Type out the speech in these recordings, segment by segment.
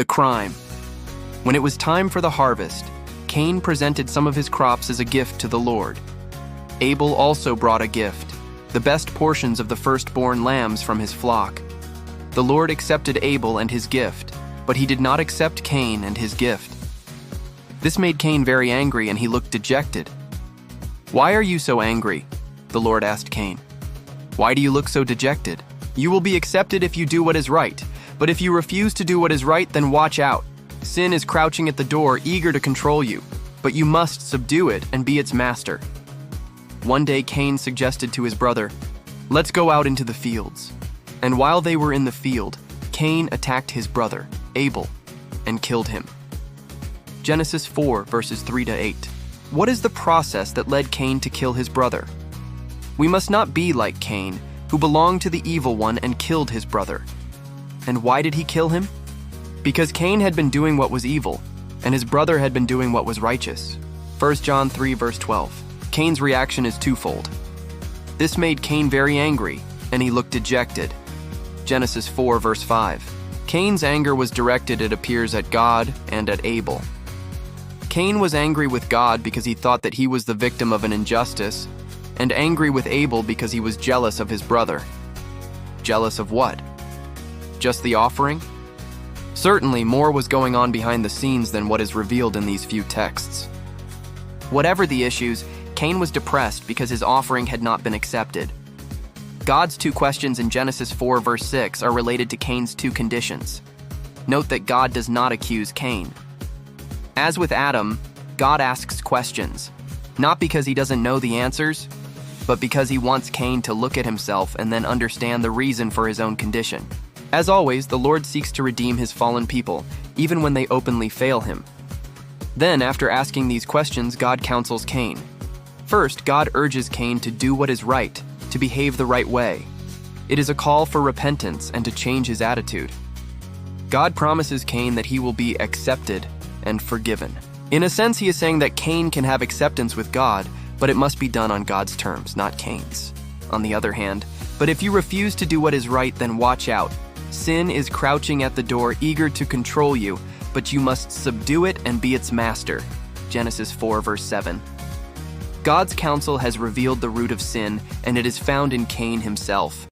The crime. When it was time for the harvest, Cain presented some of his crops as a gift to the Lord. Abel also brought a gift, the best portions of the firstborn lambs from his flock. The Lord accepted Abel and his gift, but he did not accept Cain and his gift. This made Cain very angry, and he looked dejected. "Why are you so angry?" the Lord asked Cain. "Why do you look so dejected? You will be accepted if you do what is right, but if you refuse to do what is right, then watch out. Sin is crouching at the door, eager to control you, but you must subdue it and be its master." One day Cain suggested to his brother, "Let's go out into the fields." And while they were in the field, Cain attacked his brother, Abel, and killed him. Genesis 4, verses 3 to 8. What is the process that led Cain to kill his brother? We must not be like Cain, who belonged to the evil one and killed his brother. And why did he kill him? Because Cain had been doing what was evil, and his brother had been doing what was righteous. 1 John 3, verse 12. Cain's reaction is twofold. This made Cain very angry, and he looked dejected. Genesis 4, verse 5. Cain's anger was directed, it appears, at God and at Abel. Cain was angry with God because he thought that he was the victim of an injustice, and angry with Abel because he was jealous of his brother. Jealous of what? Just the offering? Certainly, more was going on behind the scenes than what is revealed in these few texts. Whatever the issues, Cain was depressed because his offering had not been accepted. God's two questions in Genesis 4, verse 6 are related to Cain's two conditions. Note that God does not accuse Cain. As with Adam, God asks questions, not because he doesn't know the answers, but because he wants Cain to look at himself and then understand the reason for his own condition. As always, the Lord seeks to redeem his fallen people, even when they openly fail him. Then, after asking these questions, God counsels Cain. First, God urges Cain to do what is right, to behave the right way. It is a call for repentance and to change his attitude. God promises Cain that he will be accepted and forgiven. In a sense, he is saying that Cain can have acceptance with God, but it must be done on God's terms, not Cain's. On the other hand, but if you refuse to do what is right, then watch out. Sin is crouching at the door, eager to control you, but you must subdue it and be its master. Genesis 4, verse 7. God's counsel has revealed the root of sin, and it is found in Cain himself.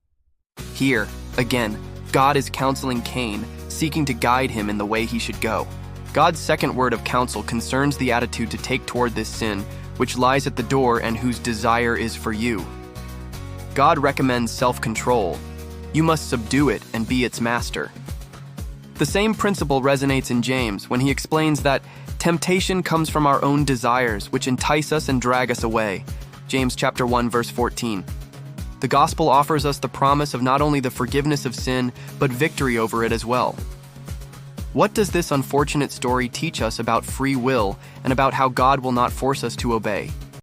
Here, again, God is counseling Cain, seeking to guide him in the way he should go. God's second word of counsel concerns the attitude to take toward this sin, which lies at the door and whose desire is for you. God recommends self-control. You must subdue it and be its master. The same principle resonates in James when he explains that temptation comes from our own desires, which entice us and drag us away. James chapter 1, verse 14. The gospel offers us the promise of not only the forgiveness of sin, but victory over it as well. What does this unfortunate story teach us about free will and about how God will not force us to obey?